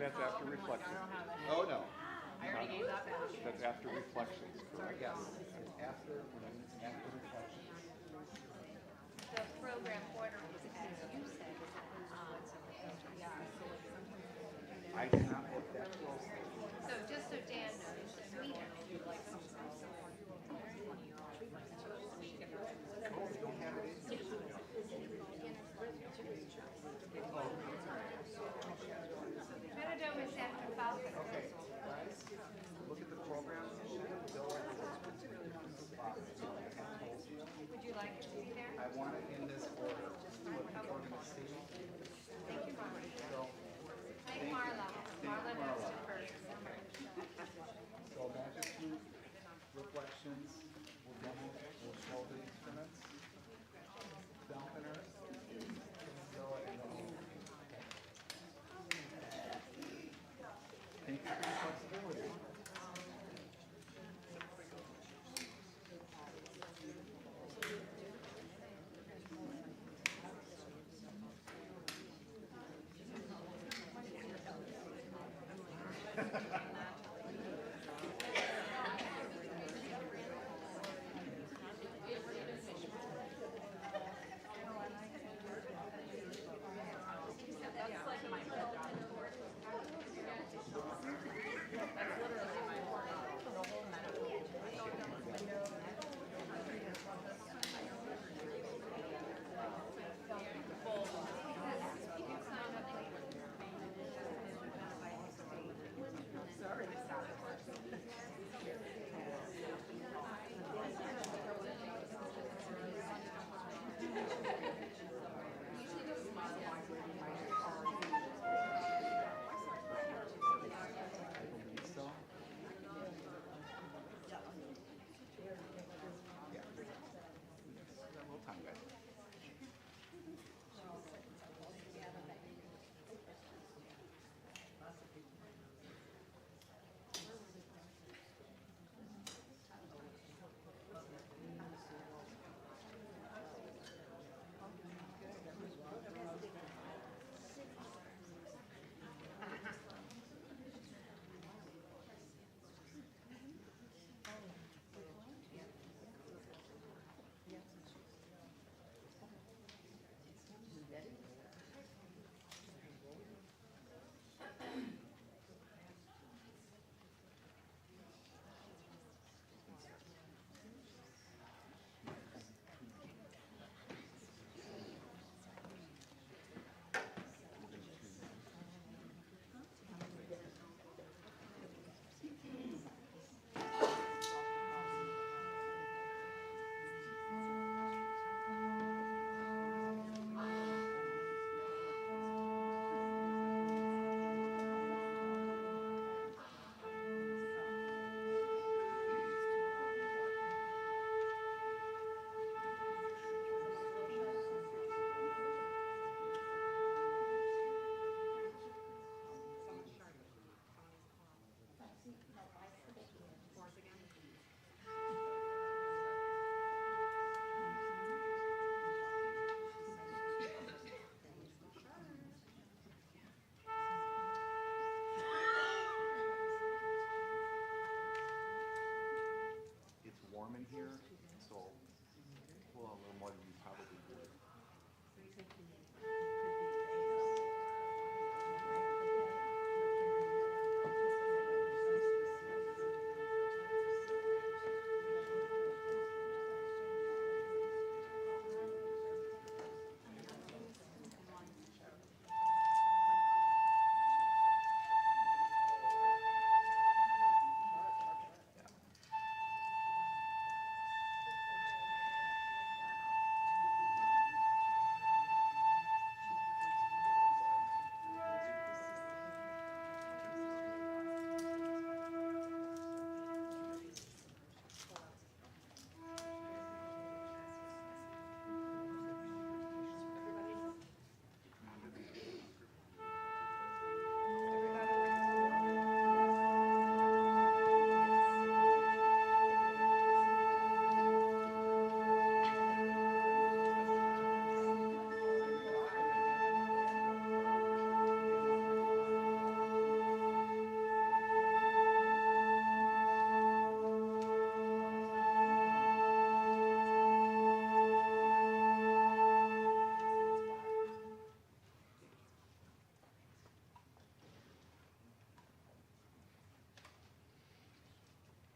that's after reflection. Oh, no. I already gave that back. That's after reflections, correct? Yes, after reflections. The program order was as you said. I did not look that closely. So just so Dan knows, sweeter. Oh, we don't have it in here. Benedict is after Falcon. Okay, guys, look at the program. Would you like it to be there? I want it in this order, just what people are gonna see. Thank you, Marla. So, Thank Marla. Marla knows it first. so magic flute reflections, we'll show the instruments. Falconers. So, and then thank you for your flexibility.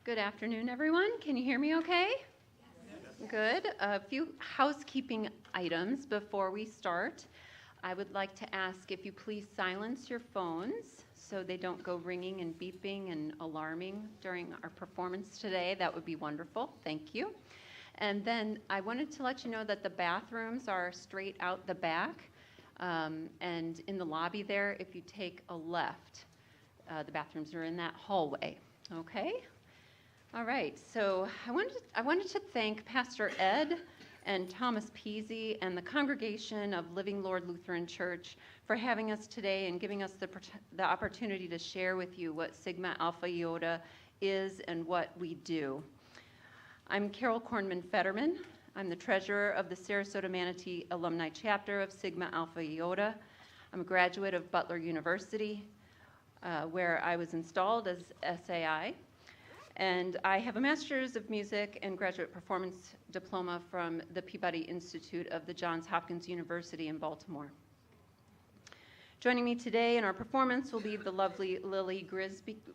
Good afternoon, everyone. Can you hear me okay? Good. A few housekeeping items before we start. I would like to ask if you please silence your phones so they don't go ringing and beeping and alarming during our performance today. That would be wonderful. Thank you. And then I wanted to let you know that the bathrooms are straight out the back. And in the lobby there, if you take a left, the bathrooms are in that hallway. Okay? All right, so I wanted to thank Pastor Ed and Thomas Peasy and the congregation of Living Lord Lutheran Church for having us today and giving us the opportunity to share with you what Sigma Alpha Iota is and what we do. I'm Carol Kornman Fetterman. I'm the treasurer of the Sarasota Manatee Alumni Chapter of Sigma Alpha Iota. I'm a graduate of Butler University, where I was installed as SAI. And I have a Master's of Music and Graduate Performance Diploma from the Peabody Institute of the Johns Hopkins University in Baltimore. Joining me today in our performance will be the lovely Lily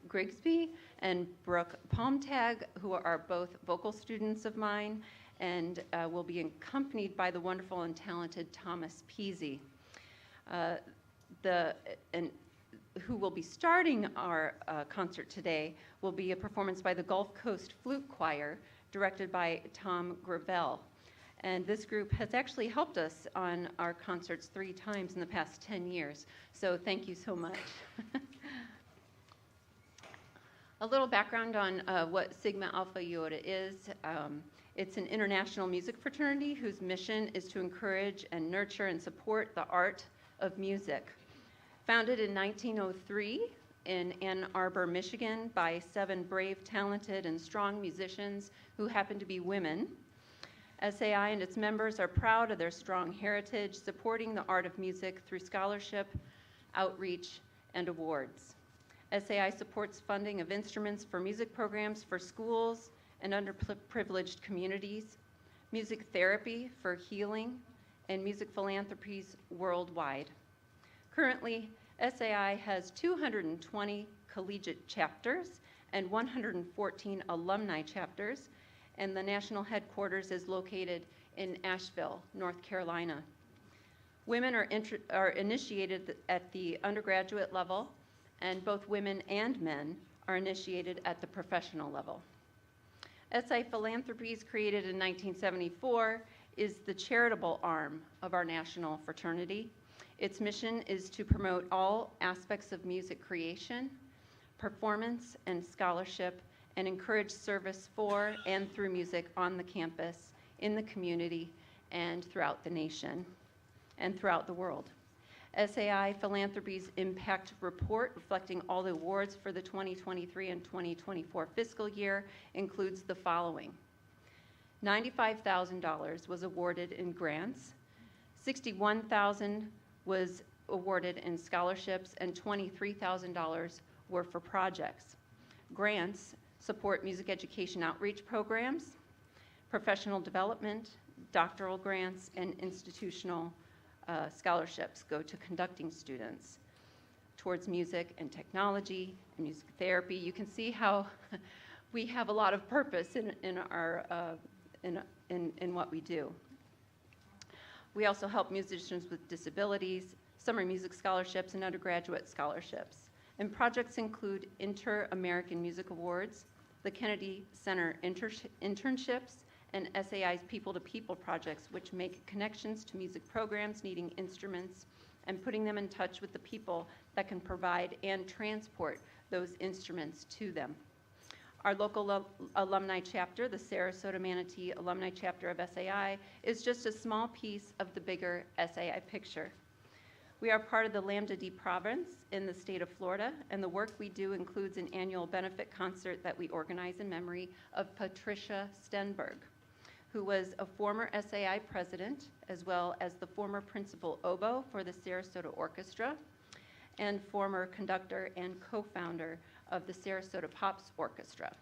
Grigsby and Brooke Palmtag, who are both vocal students of mine, and will be accompanied by the wonderful and talented Thomas Peasy. Who will be starting our concert today will be a performance by the Gulf Coast Flute Choir, directed by Tom Gravel. And this group has actually helped us on our concerts 3 times in the past 10 years. So thank you so much. A little background on what Sigma Alpha Iota is. It's an international music fraternity whose mission is to encourage and nurture and support the art of music. Founded in 1903 in Ann Arbor, Michigan, by 7 brave, talented, and strong musicians who happen to be women, SAI and its members are proud of their strong heritage, supporting the art of music through scholarship, outreach, and awards. SAI supports funding of instruments for music programs for schools and underprivileged communities, music therapy for healing, and music philanthropies worldwide. Currently, SAI has 220 collegiate chapters and 114 alumni chapters, and the national headquarters is located in Asheville, North Carolina. Women are initiated at the undergraduate level, and both women and men are initiated at the professional level. SI Philanthropies, created in 1974, is the charitable arm of our national fraternity. Its mission is to promote all aspects of music creation, performance, and scholarship, and encourage service for and through music on the campus, in the community, and throughout the nation, and throughout the world. SAI Philanthropies Impact Report, reflecting all the awards for the 2023 and 2024 fiscal year, includes the following. $95,000 was awarded in grants, $61,000 was awarded in scholarships, and $23,000 were for projects. Grants support music education outreach programs, professional development, doctoral grants, and institutional scholarships go to conducting students towards music and technology and music therapy. You can see how we have a lot of purpose in what we do. We also help musicians with disabilities, summer music scholarships, and undergraduate scholarships. And projects include Inter-American Music Awards, the Kennedy Center internships, and SAI's People-to-People projects, which make connections to music programs needing instruments and putting them in touch with the people that can provide and transport those instruments to them. Our local alumni chapter, the Sarasota Manatee Alumni Chapter of SAI, is just a small piece of the bigger SAI picture. We are part of the Lambda D province in the state of Florida, and the work we do includes an annual benefit concert that we organize in memory of Patricia Stenberg, who was a former SAI president, as well as the former principal oboe for the Sarasota Orchestra, and former conductor and co-founder of the Sarasota Pops Orchestra.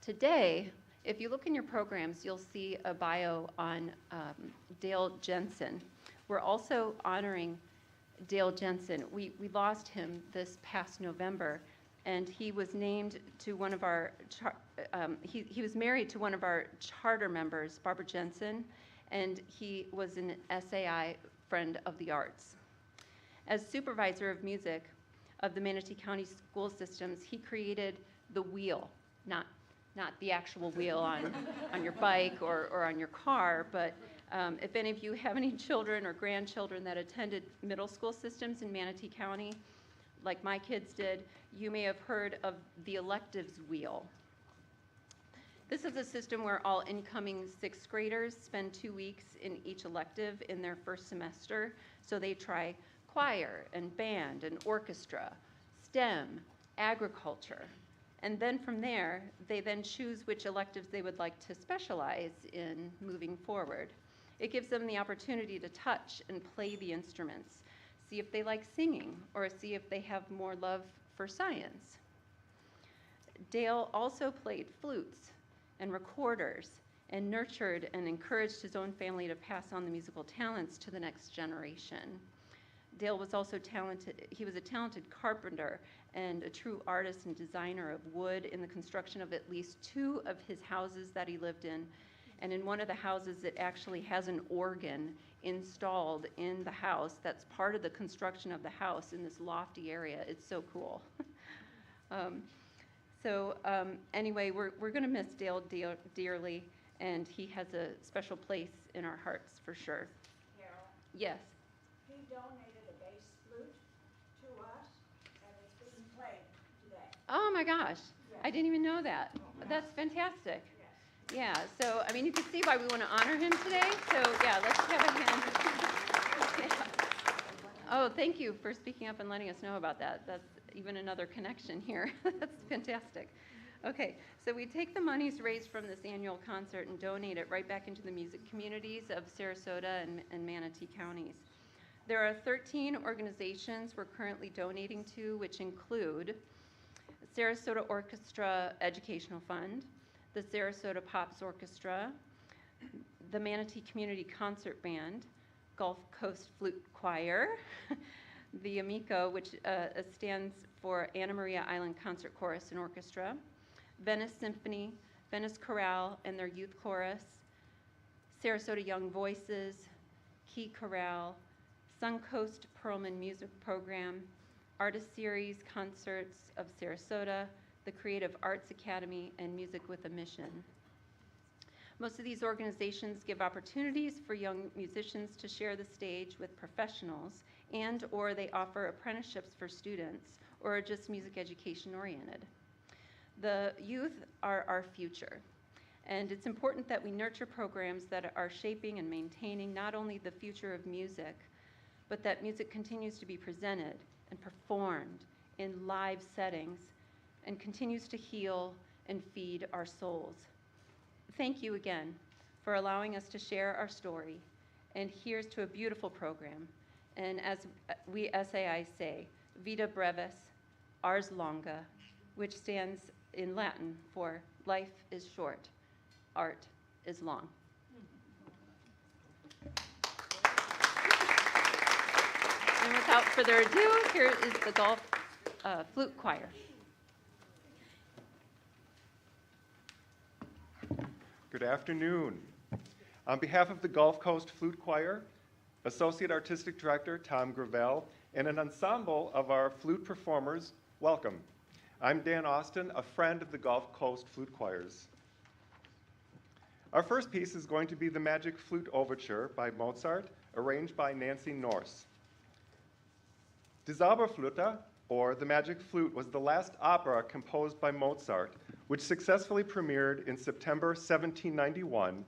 Today, if you look in your programs, you'll see a bio on Dale Jensen. We're also honoring Dale Jensen. We lost him this past November, and he was named to one of our, he was married to one of our charter members, Barbara Jensen, and he was an SAI Friend of the Arts. As supervisor of music of the Manatee County school systems, he created the wheel, not the actual wheel on your bike or on your car, but if any of you have any children or grandchildren that attended middle school systems in Manatee County, like my kids did, you may have heard of the electives wheel. This is a system where all incoming sixth graders spend 2 weeks in each elective in their first semester. So they try choir and band and orchestra, STEM, agriculture. And then from there, they then choose which electives they would like to specialize in moving forward. It gives them the opportunity to touch and play the instruments, see if they like singing, or see if they have more love for science. Dale also played flutes and recorders and nurtured and encouraged his own family to pass on the musical talents to the next generation. Dale was also talented. He was a talented carpenter and a true artist and designer of wood in the construction of at least 2 of his houses that he lived in. And in one of the houses, it actually has an organ installed in the house that's part of the construction of the house in this lofty area. It's so cool. Anyway, we're going to miss Dale dearly, and he has a special place in our hearts for sure. Carol, Yes. he donated a bass flute to us, and it's being played today. Oh my gosh, Yes. I didn't even know that. That's fantastic. Yes. Yeah, so, I mean, you can see why we want to honor him today. So, yeah, let's have a hand. Yeah. Oh, thank you for speaking up and letting us know about that. That's even another connection here. That's fantastic. Okay, so we take the monies raised from this annual concert and donate it right back into the music communities of Sarasota and Manatee counties. There are 13 organizations we're currently donating to, which include Sarasota Orchestra Educational Fund, the Sarasota Pops Orchestra, the Manatee Community Concert Band, Gulf Coast Flute Choir, the Amico, which stands for Anna Maria Island Concert Chorus and Orchestra, Venice Symphony, Venice Chorale and their youth chorus, Sarasota Young Voices, Key Chorale, Suncoast Perlman Music Program, Artist Series Concerts of Sarasota, the Creative Arts Academy, and Music with a Mission. Most of these organizations give opportunities for young musicians to share the stage with professionals, and or they offer apprenticeships for students, or are just music education oriented. The youth are our future, and it's important that we nurture programs that are shaping and maintaining not only the future of music, but that music continues to be presented and performed in live settings and continues to heal and feed our souls. Thank you again for allowing us to share our story. And here's to a beautiful program. And as we SAI say, Vita Brevis, Ars Longa, which stands in Latin for life is short, art is long. And without further ado, here is the Gulf Flute Choir. Good afternoon. On behalf of the Gulf Coast Flute Choir, Associate Artistic Director Tom Gravel, and an ensemble of our flute performers, welcome. I'm Dan Austin, a friend of the Gulf Coast Flute Choirs. Our first piece is going to be the Magic Flute Overture by Mozart, arranged by Nancy Norse. Die Zauberflöte, or The Magic Flute, was the last opera composed by Mozart, which successfully premiered in September 1791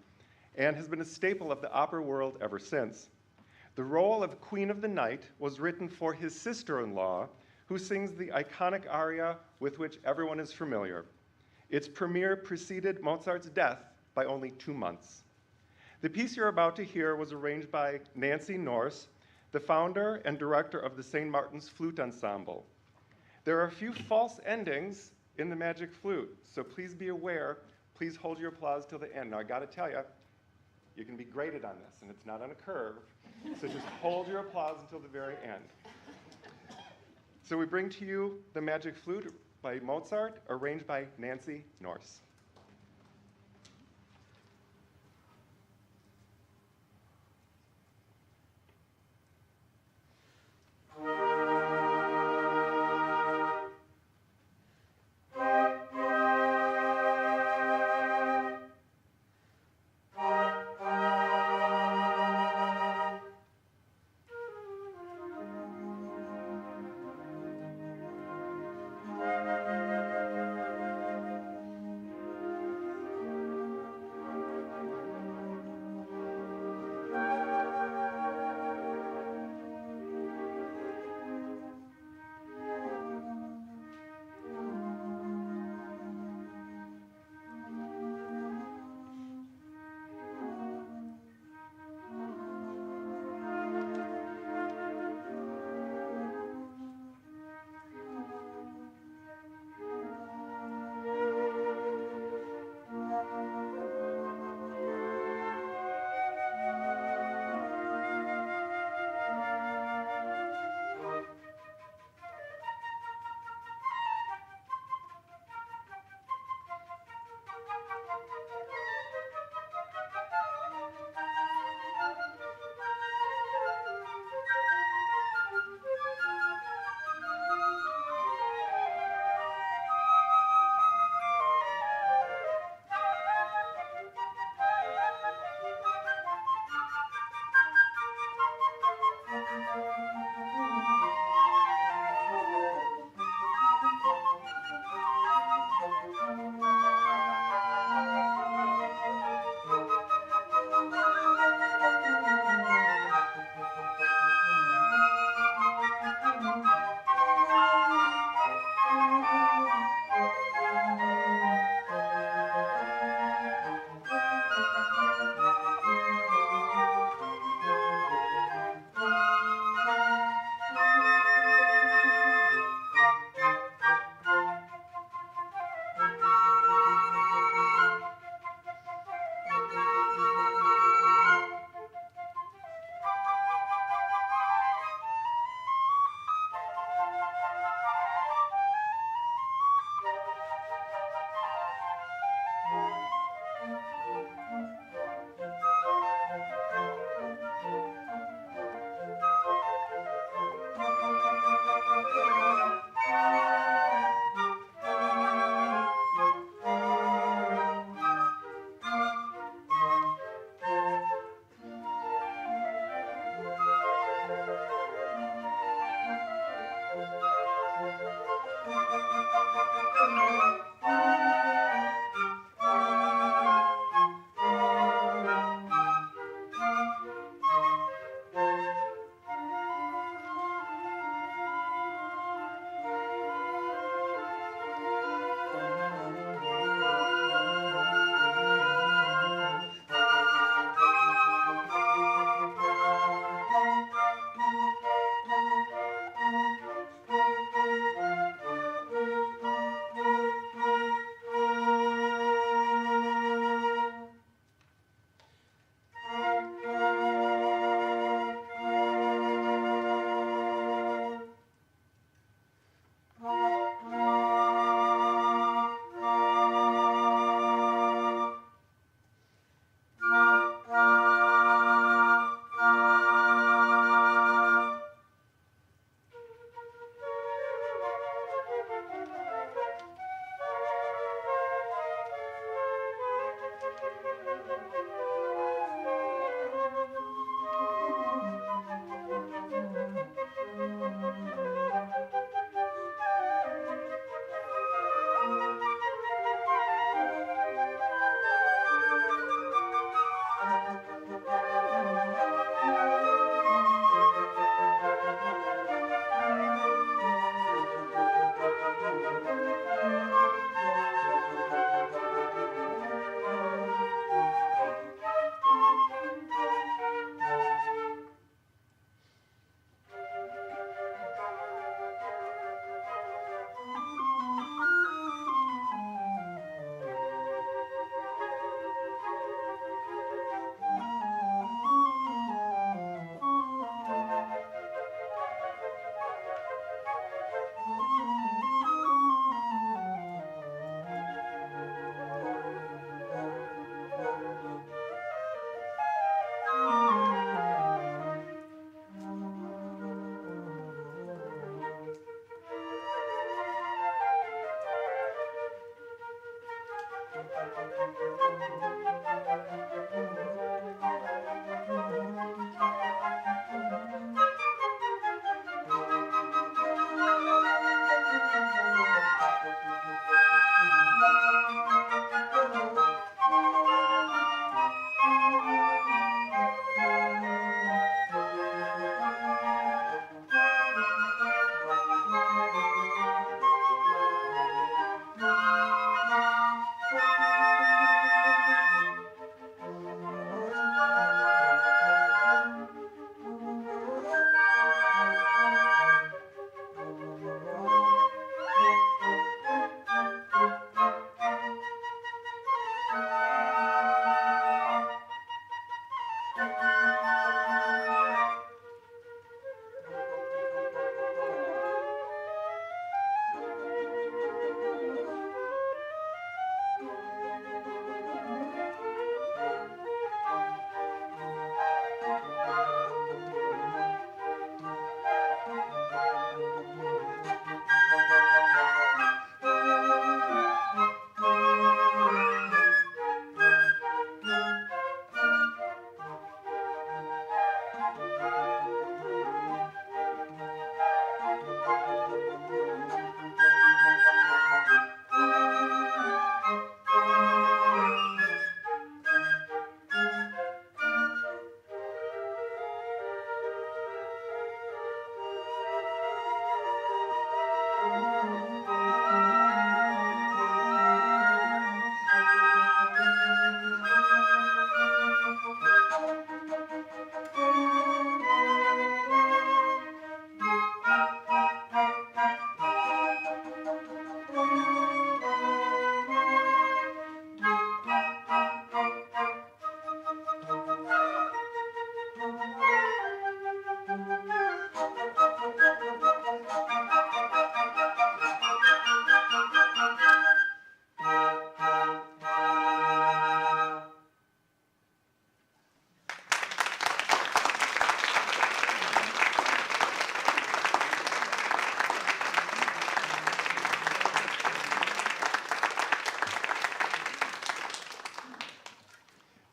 and has been a staple of the opera world ever since. The role of Queen of the Night was written for his sister-in-law, who sings the iconic aria with which everyone is familiar. Its premiere preceded Mozart's death by only 2 months. The piece you're about to hear was arranged by Nancy Norse, the founder and director of the St. Martin's Flute Ensemble. There are a few false endings in the Magic Flute, so please be aware. Please hold your applause till the end. Now, I gotta tell you, you can be graded on this, and it's not on a curve, so just hold your applause until the very end. So we bring to you the Magic Flute, by Mozart, arranged by Nancy Norse.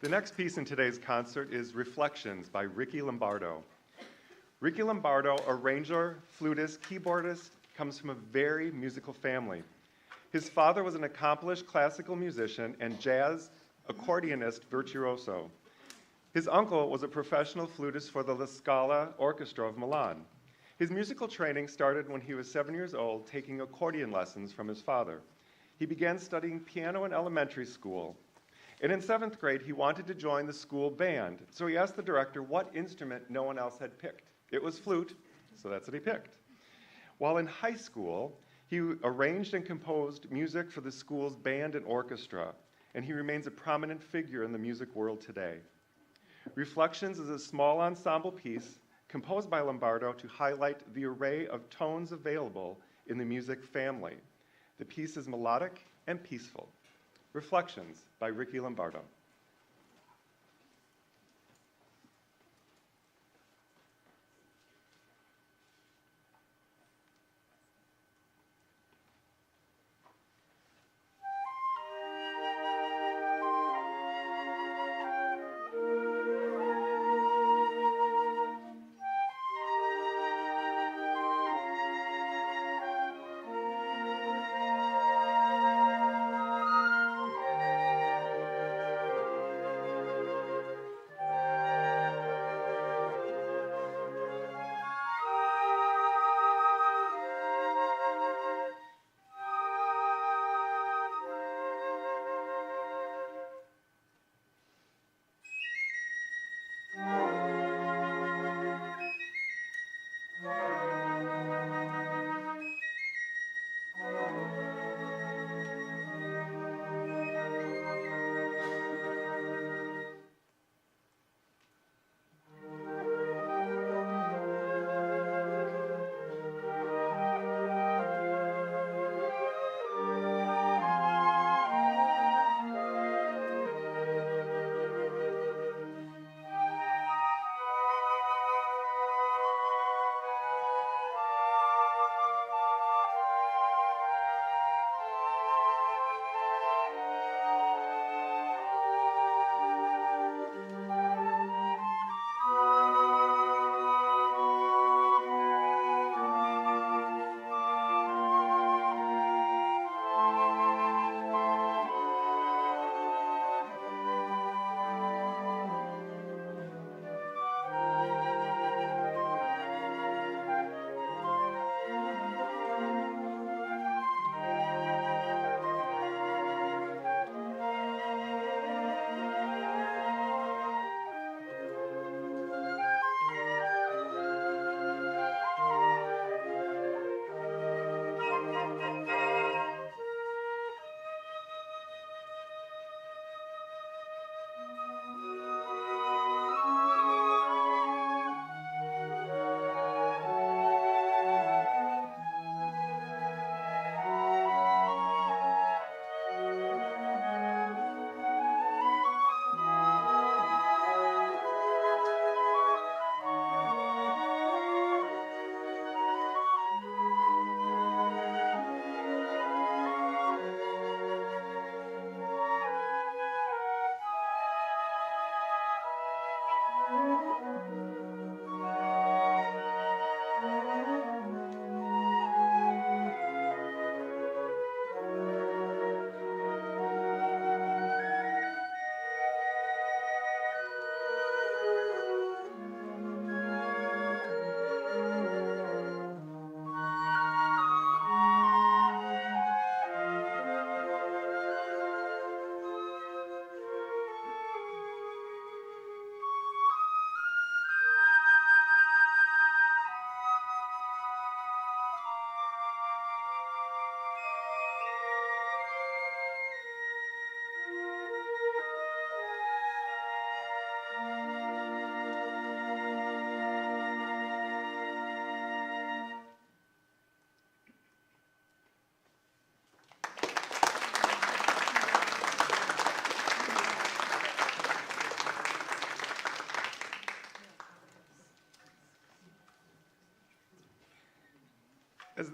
The next piece in today's concert is Reflections by Ricky Lombardo. Ricky Lombardo, arranger, flutist, keyboardist, comes from a very musical family. His father was an accomplished classical musician and jazz accordionist virtuoso. His uncle was a professional flutist for the La Scala Orchestra of Milan. His musical training started when he was 7 years old, taking accordion lessons from his father. He began studying piano in elementary school. And in 7th grade, he wanted to join the school band, so he asked the director what instrument no one else had picked. It was flute, so that's what he picked. While in high school, he arranged and composed music for the school's band and orchestra, and he remains a prominent figure in the music world today. Reflections is a small ensemble piece composed by Lombardo to highlight the array of tones available in the music family. The piece is melodic and peaceful. Reflections by Ricky Lombardo.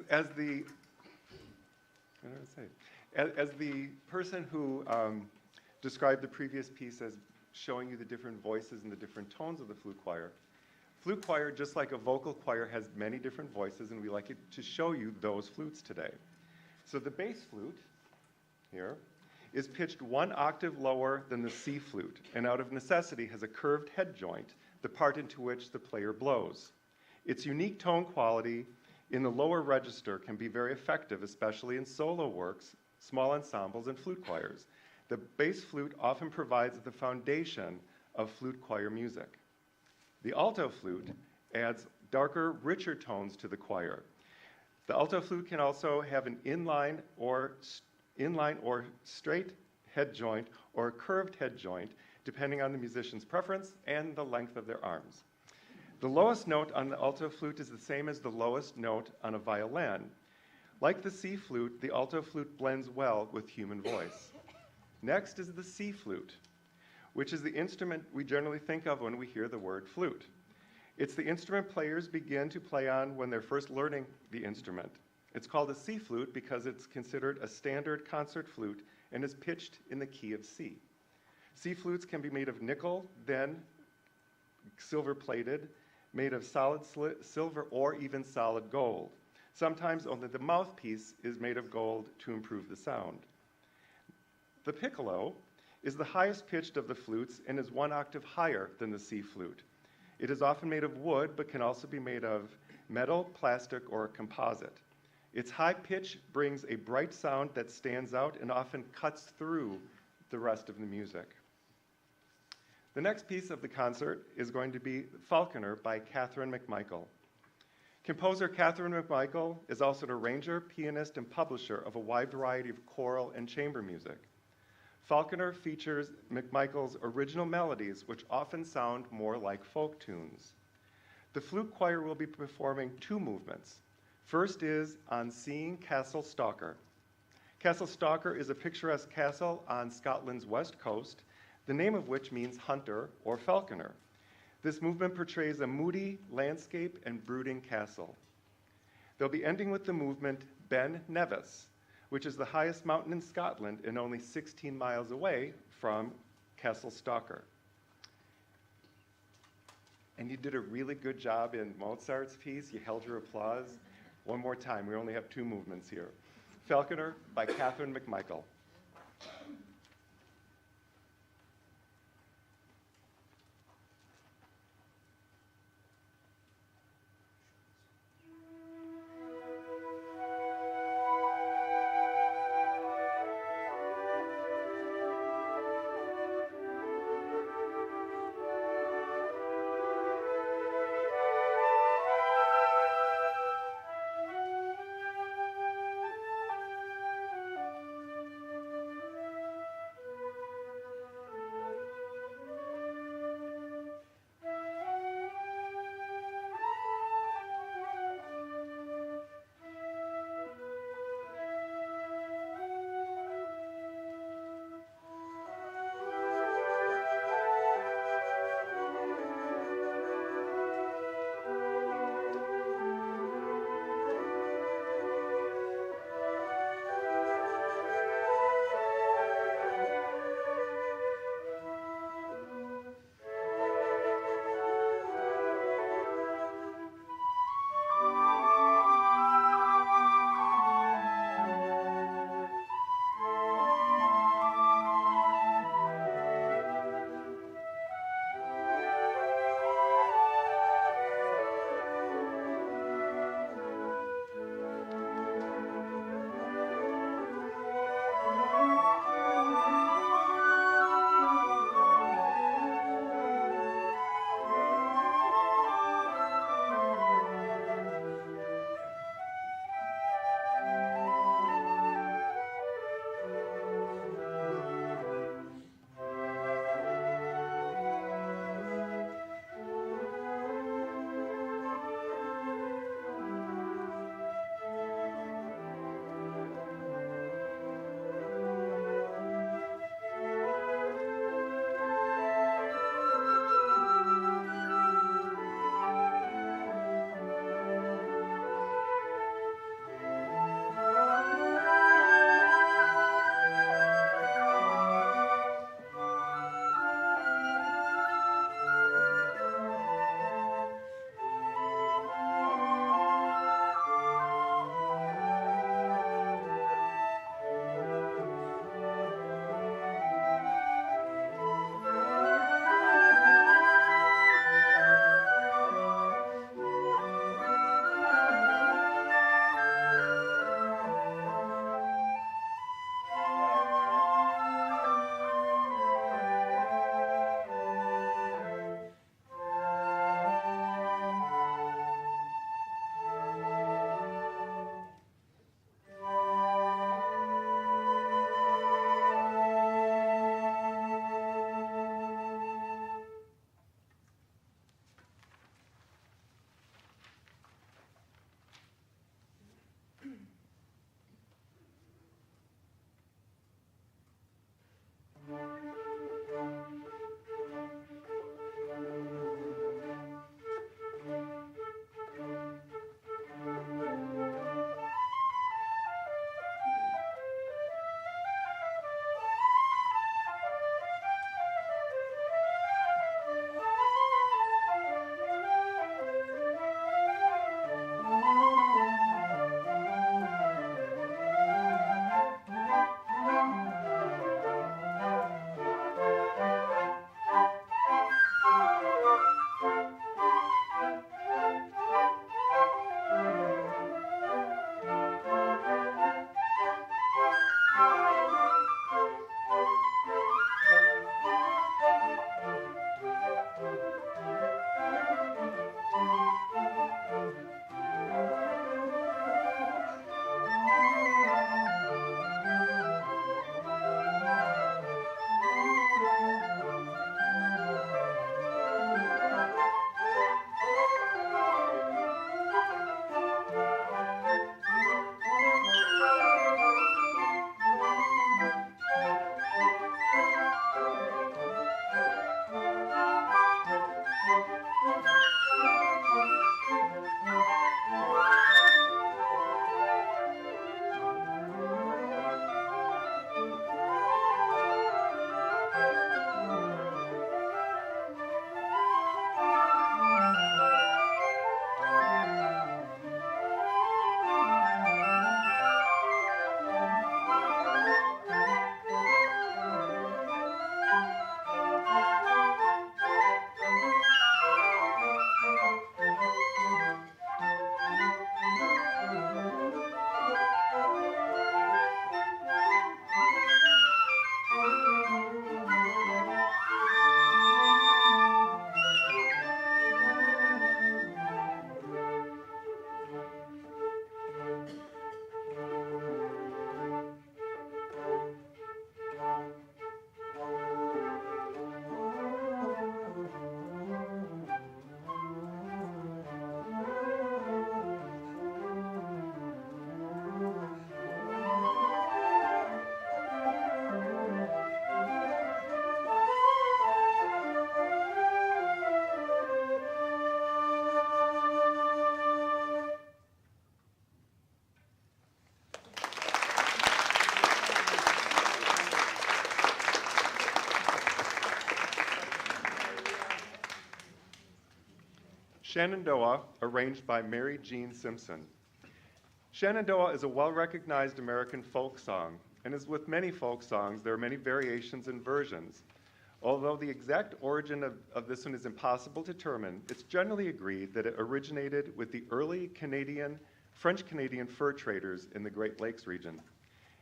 As the, what did I say? As the person who described the previous piece as showing you the different voices and the different tones of the flute choir. Flute choir, just like a vocal choir, has many different voices, and we like it to show you those flutes today. So the bass flute, here, is pitched 1 octave lower than the C flute, and out of necessity has a curved head joint, the part into which the player blows. Its unique tone quality in the lower register can be very effective, especially in solo works, small ensembles, and flute choirs. The bass flute often provides the foundation of flute choir music. The alto flute adds darker, richer tones to the choir. The alto flute can also have an inline or straight head joint or a curved head joint, depending on the musician's preference and the length of their arms. The lowest note on the alto flute is the same as the lowest note on a violin. Like the C flute, the alto flute blends well with human voice. Next is the C flute, which is the instrument we generally think of when we hear the word flute. It's the instrument players begin to play on when they're first learning the instrument. It's called a C flute because it's considered a standard concert flute and is pitched in the key of C. C flutes can be made of nickel, then silver-plated, made of solid silver or even solid gold. Sometimes only the mouthpiece is made of gold to improve the sound. The piccolo is the highest pitched of the flutes and is 1 octave higher than the C flute. It is often made of wood, but can also be made of metal, plastic, or a composite. Its high pitch brings a bright sound that stands out and often cuts through the rest of the music. The next piece of the concert is going to be Falconer by Catherine McMichael. Composer Catherine McMichael is also an arranger, pianist, and publisher of a wide variety of choral and chamber music. Falconer features McMichael's original melodies, which often sound more like folk tunes. The flute choir will be performing 2 movements. First is On Seeing Castle Stalker. Castle Stalker is a picturesque castle on Scotland's west coast, the name of which means hunter or falconer. This movement portrays a moody landscape and brooding castle. They'll be ending with the movement Ben Nevis, which is the highest mountain in Scotland and only 16 miles away from Castle Stalker. And you did a really good job in Mozart's piece. You held your applause. One more time, we only have 2 movements here. Falconer by Catherine McMichael. Shenandoah, arranged by Mary Jean Simpson. Shenandoah is a well-recognized American folk song, and as with many folk songs, there are many variations and versions. Although the exact origin of this one is impossible to determine, it's generally agreed that it originated with the early French-Canadian fur traders in the Great Lakes region.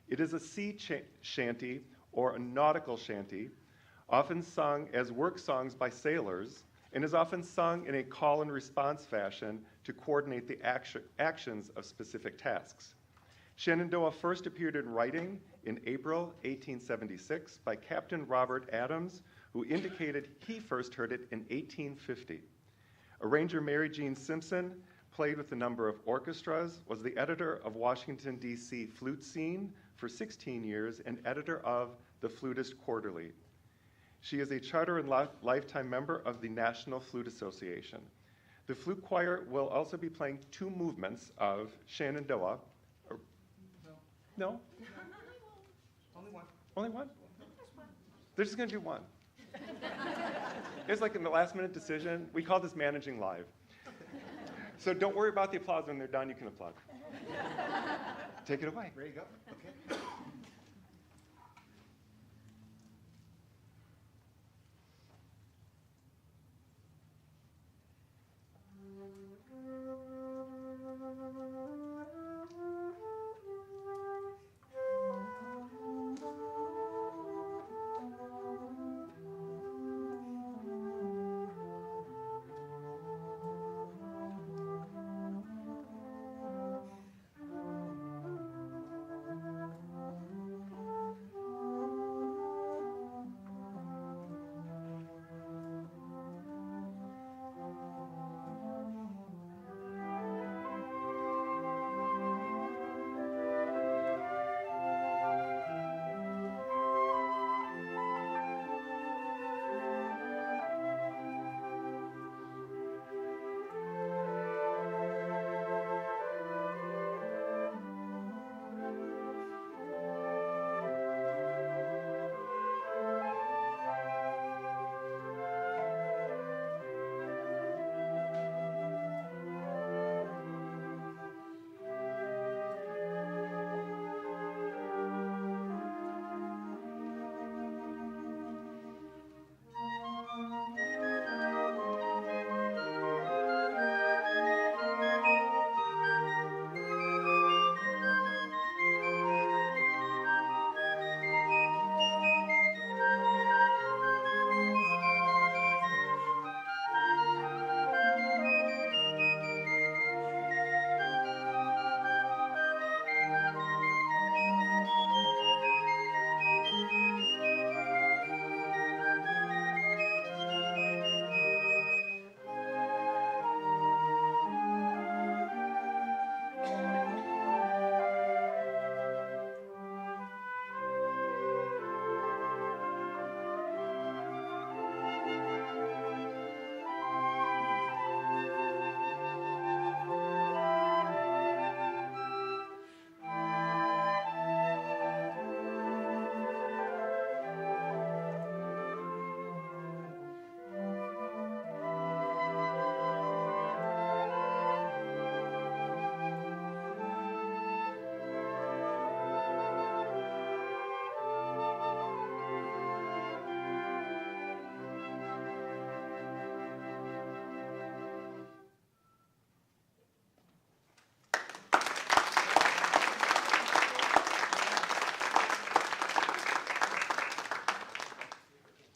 It is a sea shanty or a nautical shanty, often sung as work songs by sailors, and is often sung in a call and response fashion to coordinate the actions of specific tasks. Shenandoah first appeared in writing in April 1876 by Captain Robert Adams, who indicated he first heard it in 1850. Arranger Mary Jean Simpson played with a number of orchestras, was the editor of Washington, D.C. Flute Scene for 16 years, and editor of the Flutist Quarterly. She is a charter and lifetime member of the National Flute Association. The flute choir will also be playing two movements of Shenandoah. No? Only one. Only one? They're just going to do one. It's like in the last minute decision. We call this managing live. So don't worry about the applause. When they're done, you can applaud. Take it away. Ready to go? Okay.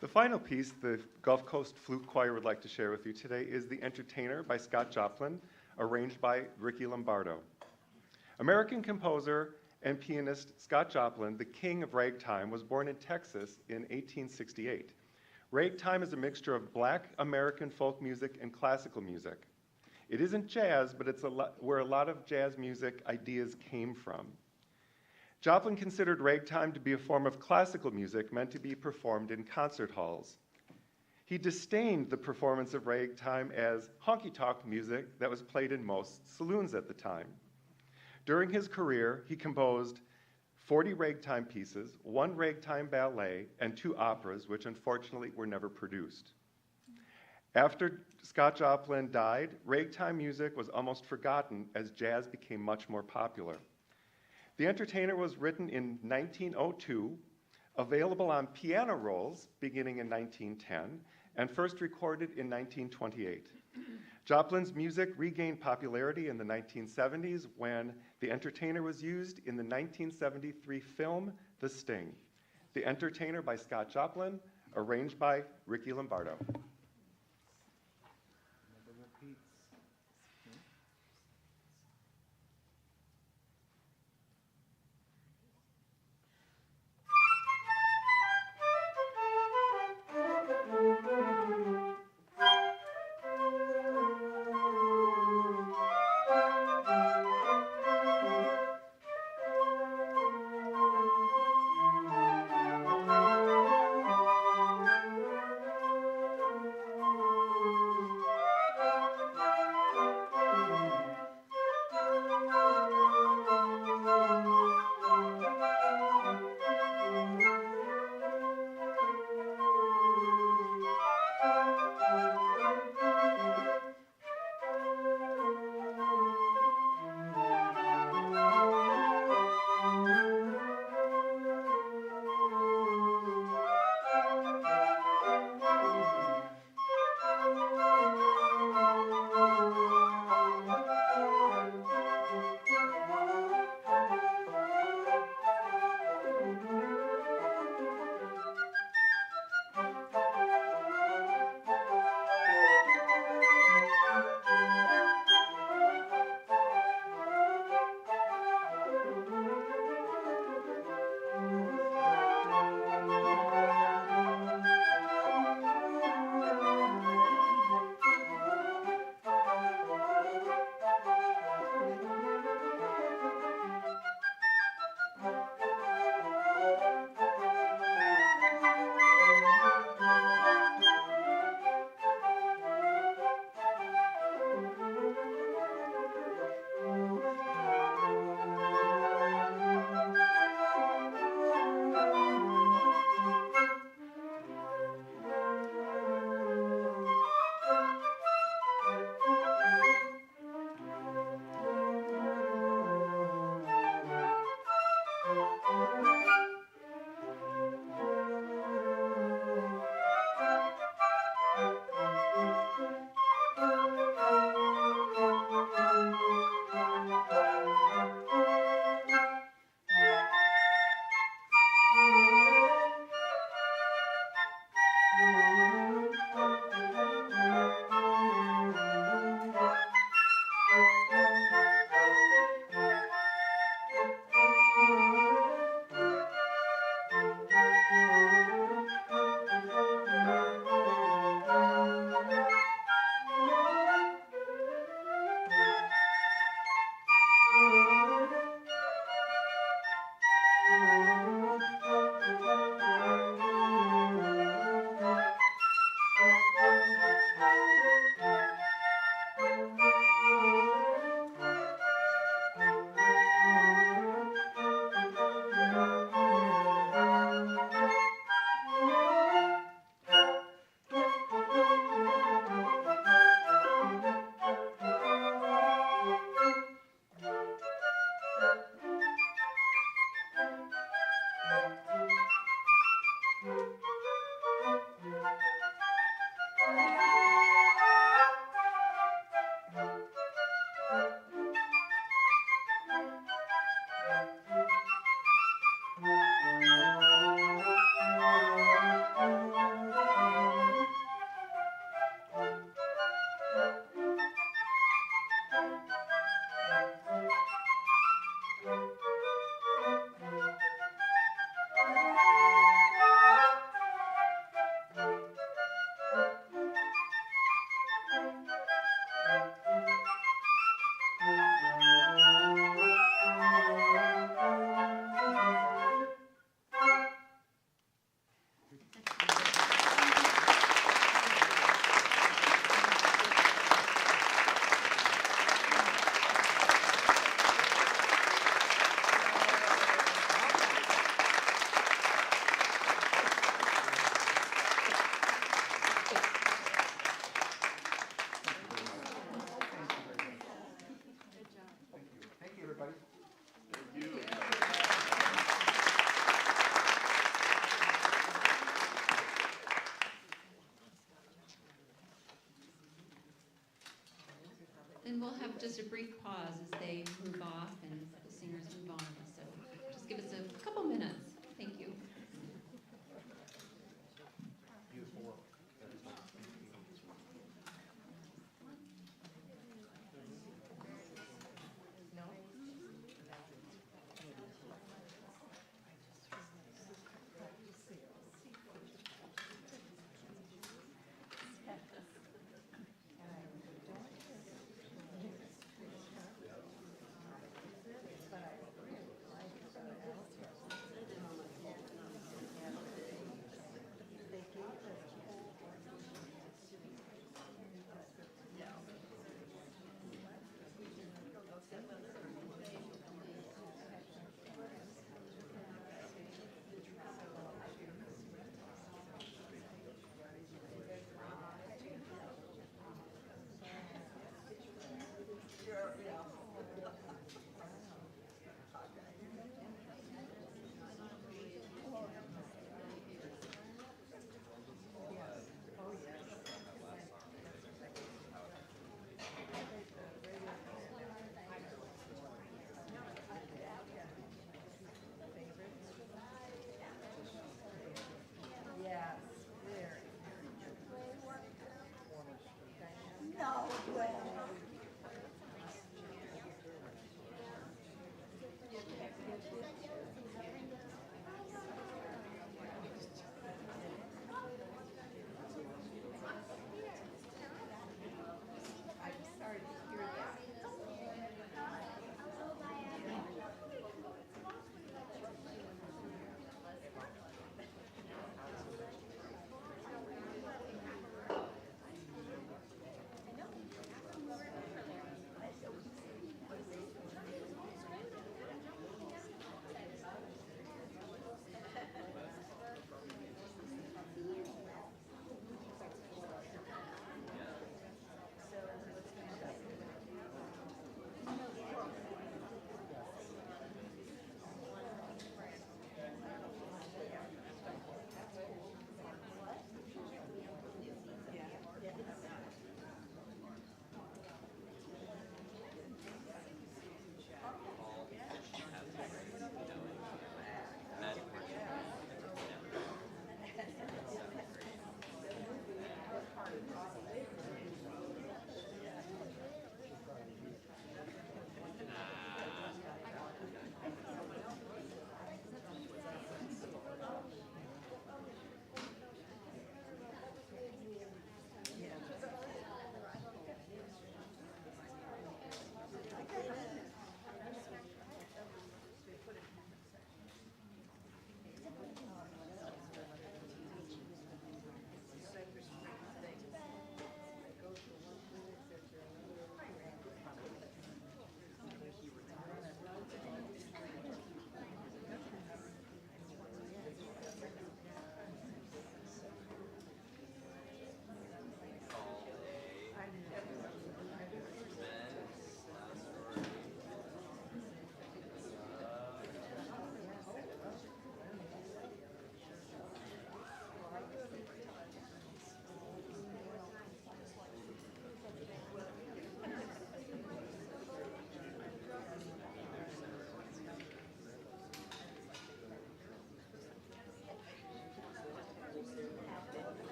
The final piece the Gulf Coast Flute Choir would like to share with you today is The Entertainer by Scott Joplin, arranged by Ricky Lombardo. American composer and pianist Scott Joplin, the king of ragtime, was born in Texas in 1868. Ragtime is a mixture of Black American folk music and classical music. It isn't jazz, but it's where a lot of jazz music ideas came from. Joplin considered ragtime to be a form of classical music meant to be performed in concert halls. He disdained the performance of ragtime as honky-tonk music that was played in most saloons at the time. During his career, he composed 40 ragtime pieces, 1 ragtime ballet, and 2 operas, which unfortunately were never produced. After Scott Joplin died, ragtime music was almost forgotten as jazz became much more popular. The Entertainer was written in 1902, available on piano rolls beginning in 1910, and first recorded in 1928. Joplin's music regained popularity in the 1970s when The Entertainer was used in the 1973 film The Sting. The Entertainer by Scott Joplin, arranged by Ricky Lombardo. Number repeats.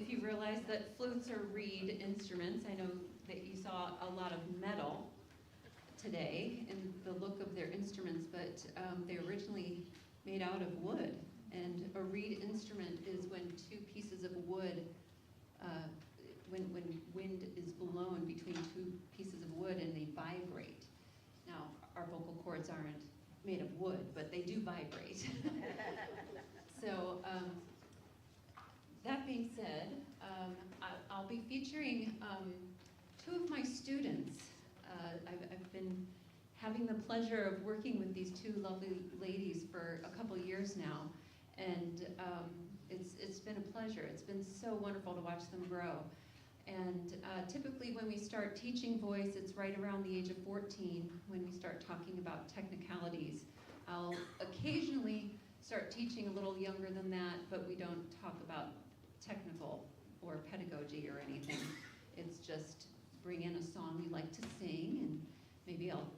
if you realize that flutes are reed instruments. I know that you saw a lot of metal today in the look of their instruments, but they're originally made out of wood. And a reed instrument is when two pieces of wood, when wind is blown between two pieces of wood and they vibrate. Now, our vocal cords aren't made of wood, but they do vibrate. So, that being said, I'll be featuring two of my students. I've been having the pleasure of working with these two lovely ladies for a couple years now, and it's been a pleasure. It's been so wonderful to watch them grow. And typically when we start teaching voice, it's right around the age of 14 when we start talking about technicalities. I'll occasionally start teaching a little younger than that, but we don't talk about technical or pedagogy or anything. It's just bring in a song we like to sing, and maybe I'll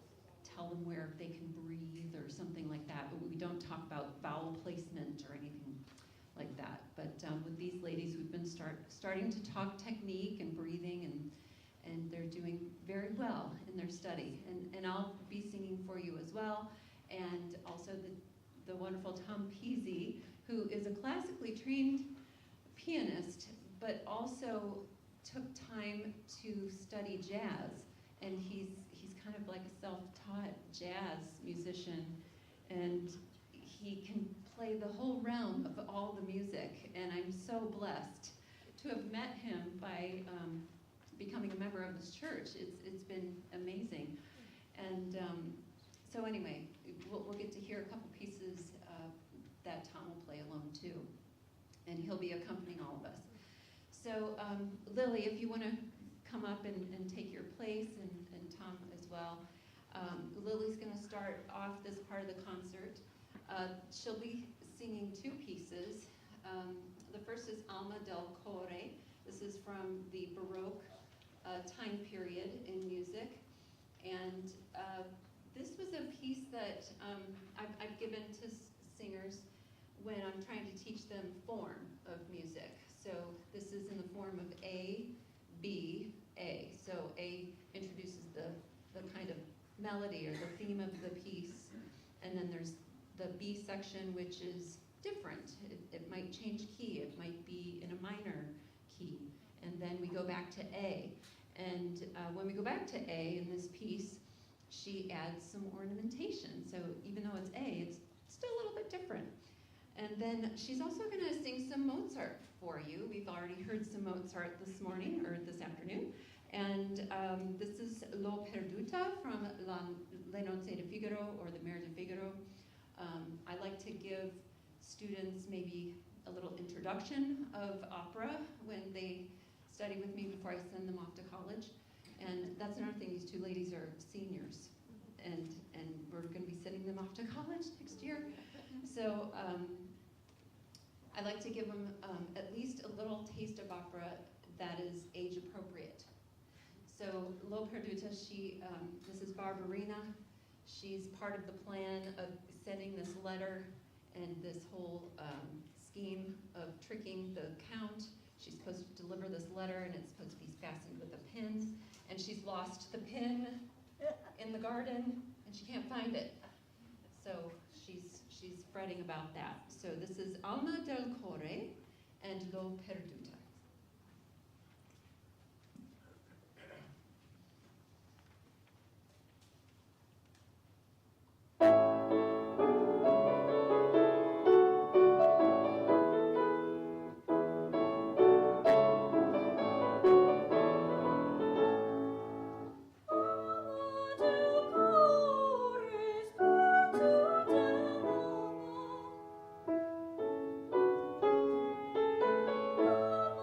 tell them where they can breathe or something like that, but we don't talk about vowel placement or anything like that. But with these ladies, we've been starting to talk technique and breathing, and they're doing very well in their study. And I'll be singing for you as well, and also the wonderful Tom Peasy, who is a classically trained pianist, but also took time to study jazz, and he's kind of like a self-taught jazz musician, and he can play the whole realm of all the music, and I'm so blessed to have met him by becoming a member of this church. It's been amazing, and so anyway, we'll get to hear a couple pieces that Tom will play alone too, and he'll be accompanying all of us. So Lily, if you want to come up and take your place, and Tom as well. Lily's going to start off this part of the concert. She'll be singing two pieces. The first is Alma del Core. This is from the Baroque time period in music. And this was a piece that I've given to singers when I'm trying to teach them form of music. So this is in the form of A, B, A. So A introduces the kind of melody or the theme of the piece, and then there's the B section, which is different. It might change key, it might be in a minor key, and then we go back to A. And when we go back to A in this piece, she adds some ornamentation. So even though it's A, it's still a little bit different. And then she's also going to sing some Mozart for you. We've already heard some Mozart this morning, or this afternoon. And this is L'O Perduta from Le Nozze di Figaro, or the Mare di Figaro. I like to give students maybe a little introduction of opera when they study with me before I send them off to college. And that's another thing, these two ladies are seniors, and we're going to be sending them off to college next year. So I like to give them at least a little taste of opera that is age appropriate. So L'O Perduta, this is Barbarina. She's part of the plan of sending this letter and this whole scheme of tricking the count. She's supposed to deliver this letter, and it's supposed to be fastened with a pin. And she's lost the pin in the garden, and she can't find it. So she's fretting about that. So this is Alma del Core and L'O Perduta. Alma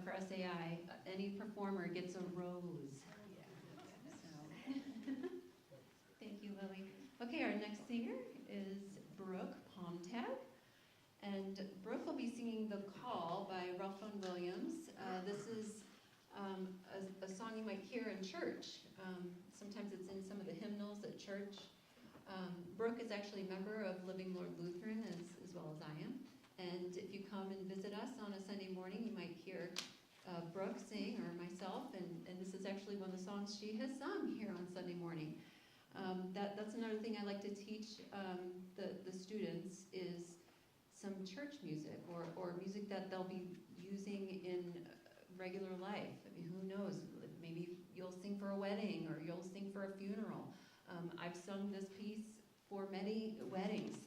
for SAI, any performer gets a rose. So. Thank you, Lily. Okay, our next singer is Brooke Palmtag. And Brooke will be singing The Call by Ralph Vaughan Williams. This is a song you might hear in church. Sometimes it's in some of the hymnals at church. Brooke is actually a member of Living Lord Lutheran as well as I am. And if you come and visit us on a Sunday morning, you might hear Brooke sing or myself. And this is actually one of the songs she has sung here on Sunday morning. That's another thing I like to teach the students is some church music or music that they'll be using in regular life. I mean, who knows? Maybe you'll sing for a wedding or you'll sing for a funeral. I've sung this piece for many weddings.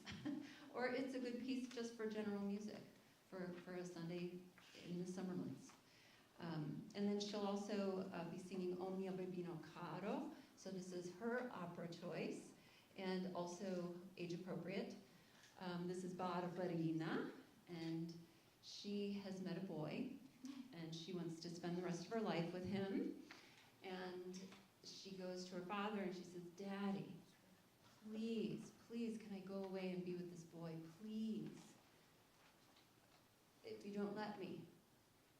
Or it's a good piece just for general music for a Sunday in the summer months. And then she'll also be singing O mio bambino caro. So this is her opera choice and also age appropriate. This is Barbarina, and she has met a boy, and she wants to spend the rest of her life with him. And she goes to her father and she says, Daddy, please, can I go away and be with this boy, please? If you don't let me,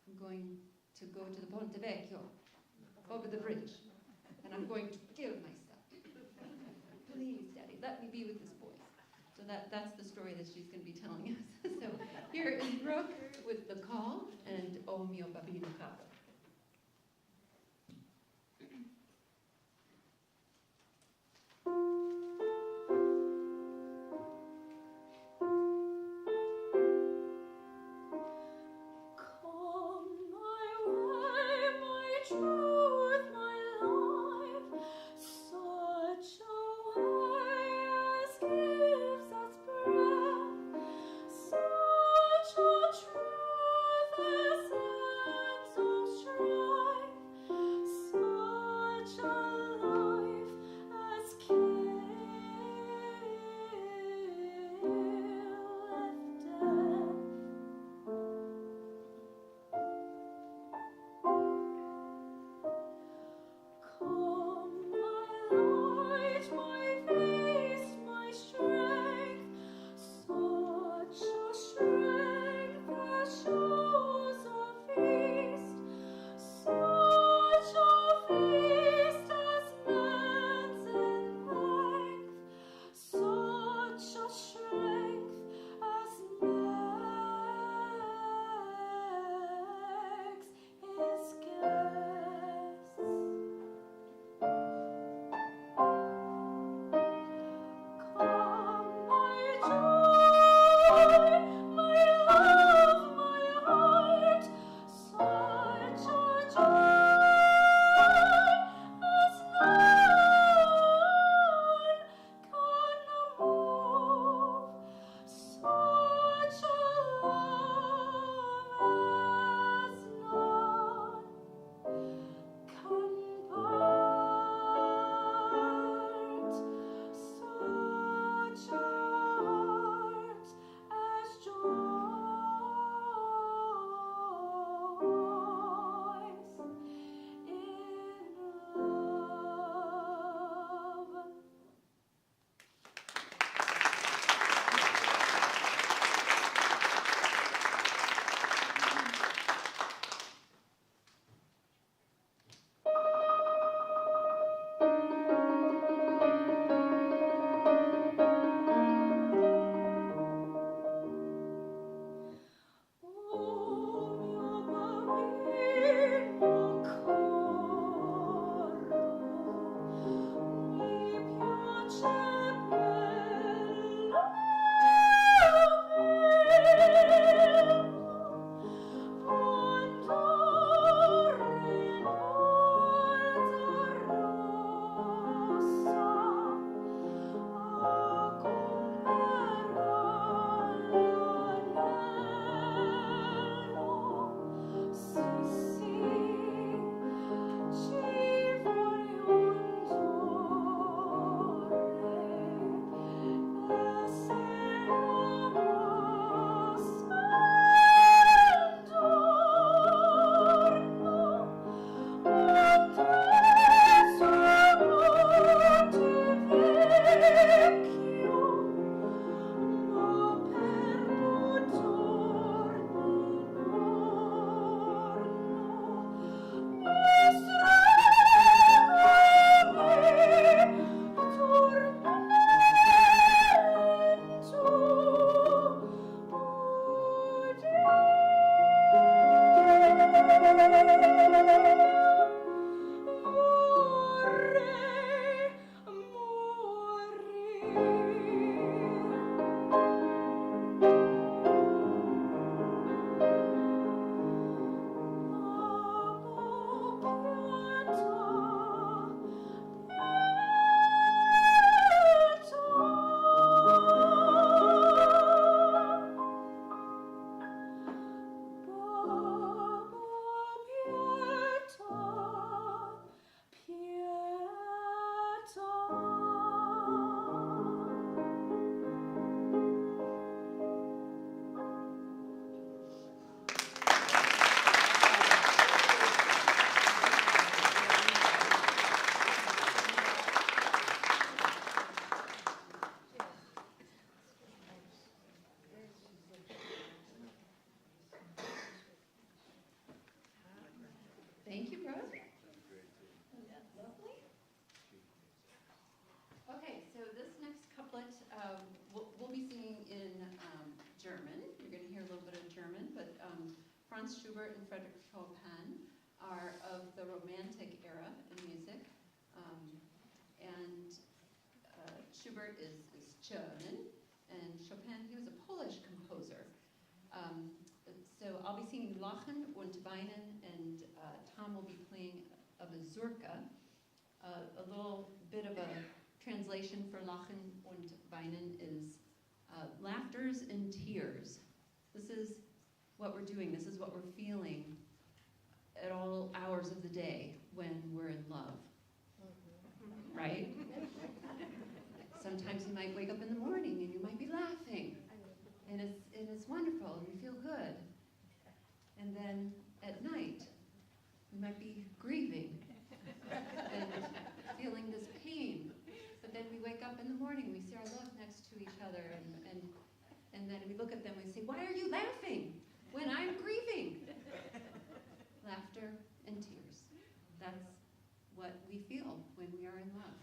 I'm going to go to the Ponte Vecchio, over the bridge, and I'm going to kill myself. Please, Daddy, let me be with this boy. So that's the story that she's going to be telling us. So here is Brooke with The Call and O mio bambino caro. Such a truth as Thank you, Brooke. Lovely. Okay, so this next couplet, we'll be singing in German. You're going to hear a little bit of German, but Franz Schubert and Frédéric Chopin are of the Romantic era in music. And Schubert is German, and Chopin, he was a Polish composer. So I'll be singing Lachen und Weinen, and Tom will be playing a mazurka. A little bit of a translation for Lachen und Weinen is laughters and tears. This is what we're doing. This is what we're feeling at all hours of the day when we're in love, right? Sometimes you might wake up in the morning and you might be laughing, and it's wonderful, and you feel good. And then at night, we might be grieving and feeling this pain. But then we wake up in the morning, we see our love next to each other, and then we look at them and we say, "Why are you laughing when I'm grieving?" Laughter and tears. That's what we feel when we are in love.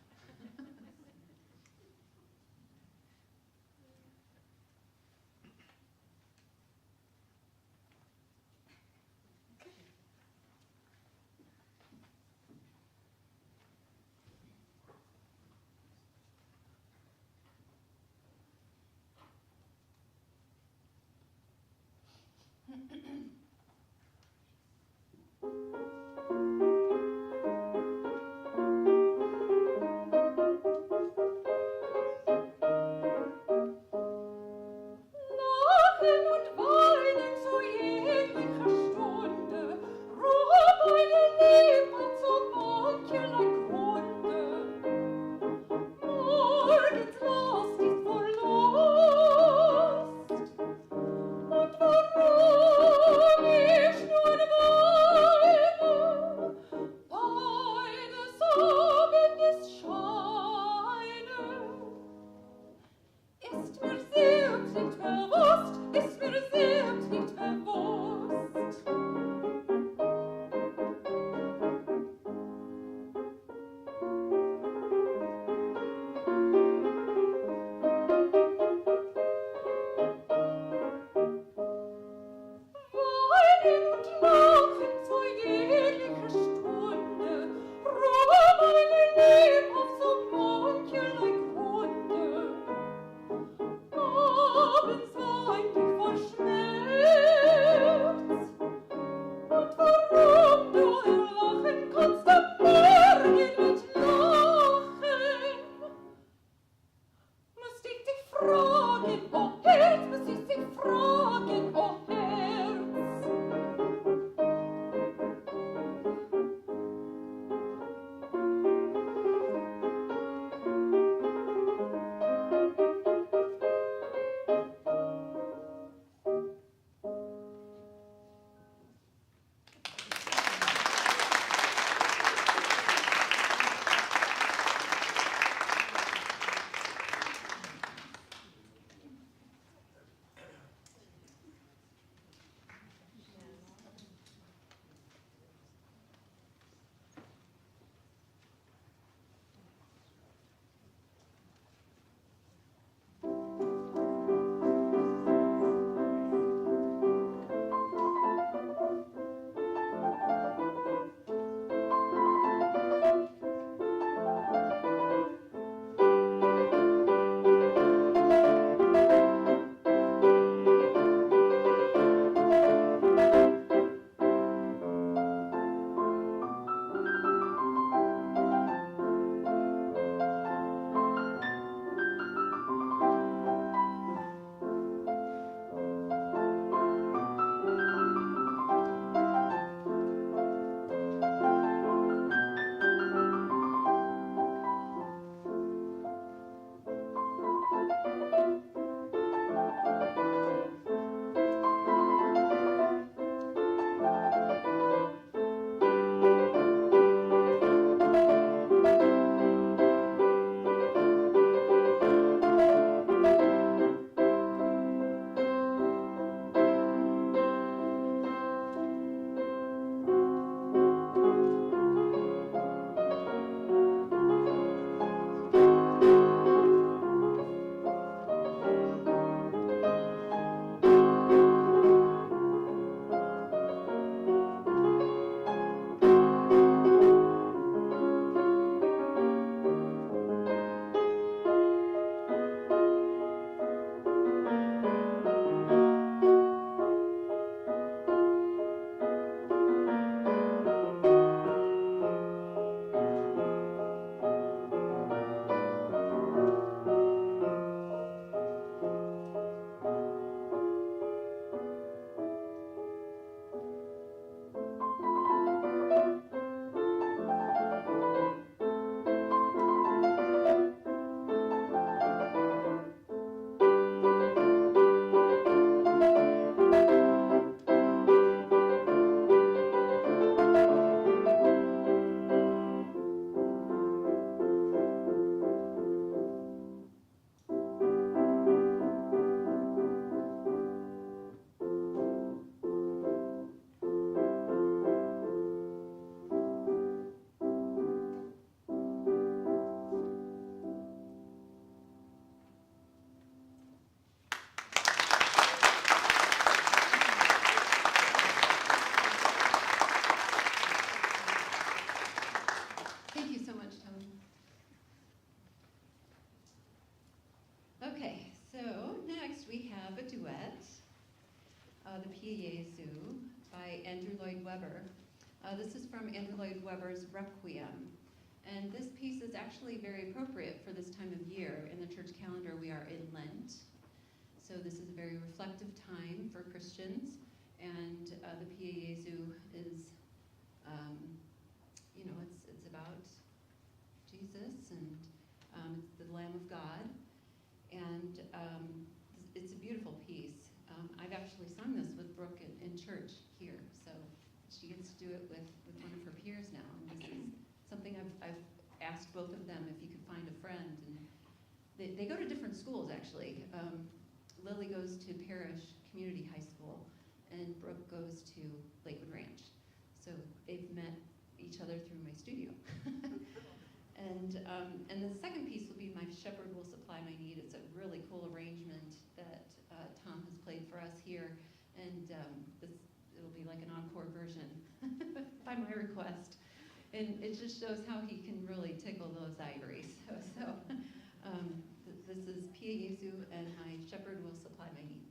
Weber. This is from Andrew Lloyd Webber's Requiem. And this piece is actually very appropriate for this time of year. In the church calendar, we are in Lent. So this is a very reflective time for Christians. And the Pie Jesu is, it's about Jesus, and it's the Lamb of God. And it's a beautiful piece. I've actually sung this with Brooke in church here. So she gets to do it with one of her peers now. And this is something I've asked both of them if you could find a friend. And they go to different schools, actually. Lily goes to Parish Community High School, and Brooke goes to Lakewood Ranch. So they've met each other through my studio. And the second piece will be My Shepherd Will Supply My Need. It's a really cool arrangement that Tom has played for us here. And it'll be like an encore version by my request. And it just shows how he can really tickle those ivories. This is Pie Jesu and My Shepherd Will Supply My Need.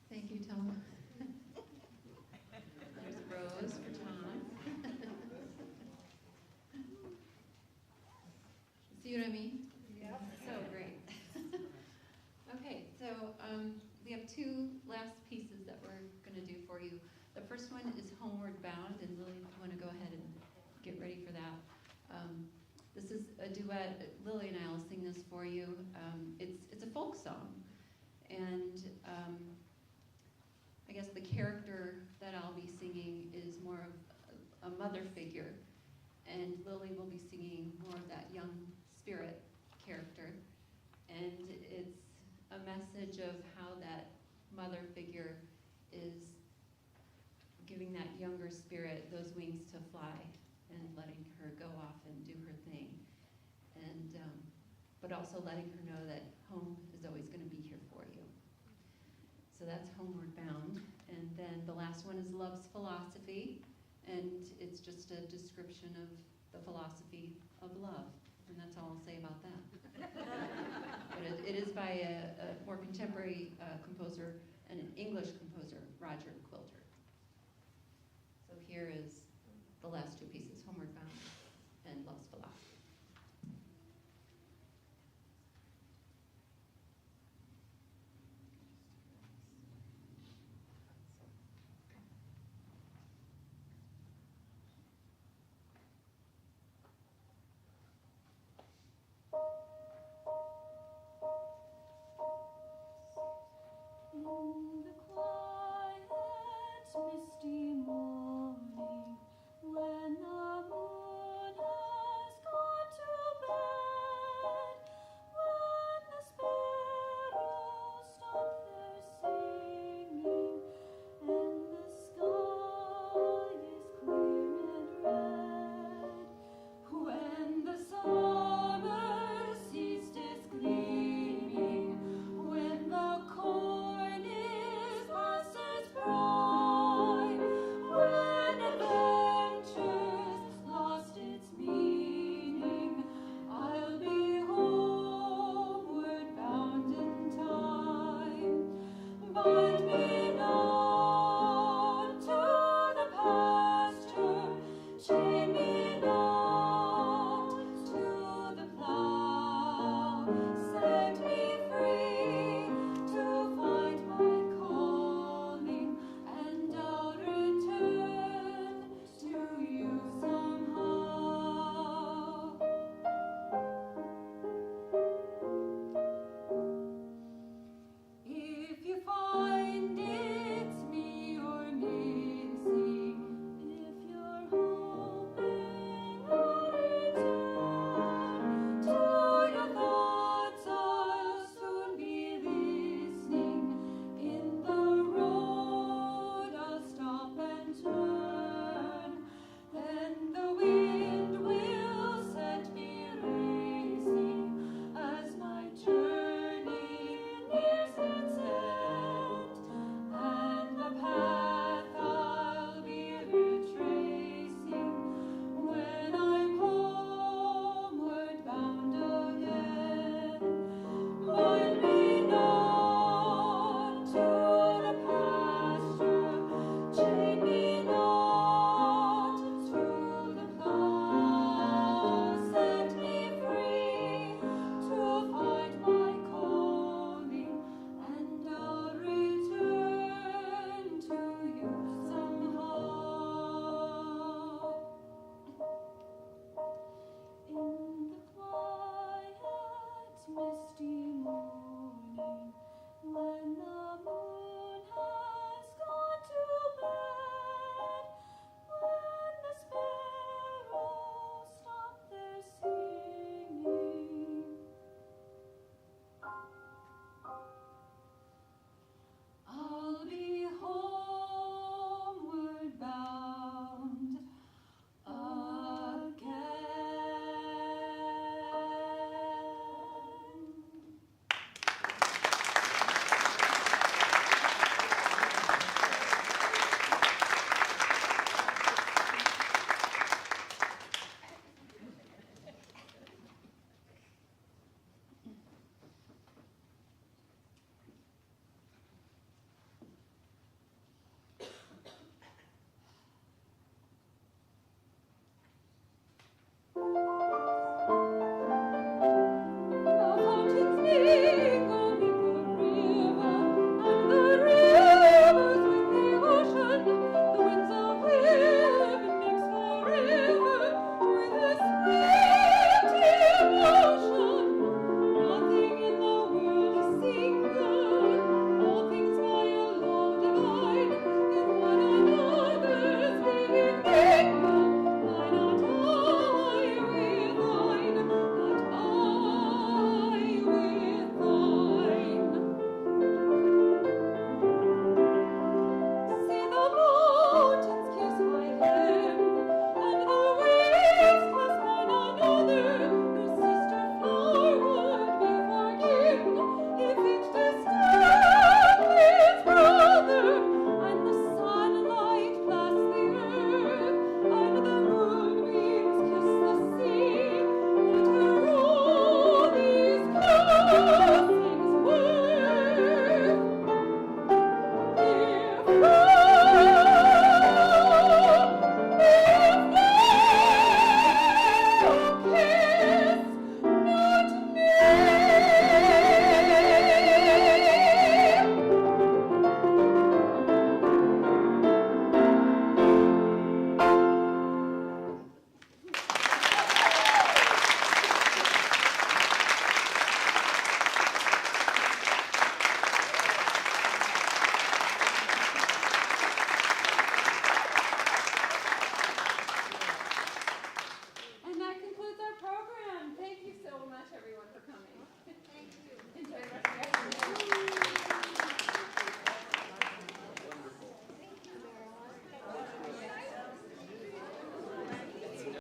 Thank you, Tom. There's a rose for Tom. See what I mean? Yep. So great. Okay, so we have two last pieces that we're going to do for you. The first one is Homeward Bound, and Lily, if you want to go ahead and get ready for that. This is a duet. Lily and I will sing this for you. It's a folk song, and I guess the character that I'll be singing is more of a mother figure, and Lily will be singing more of that young spirit character. And it's a message of how that mother figure is giving that younger spirit those wings to fly and letting her go off and do her thing. And but also letting her know that home is always going to be here for you. So that's Homeward Bound. And then the last one is Love's Philosophy, and it's just a description of the philosophy of love. And that's all I'll say about that. But it is by a more contemporary composer and an English composer, Roger Quilter. So here is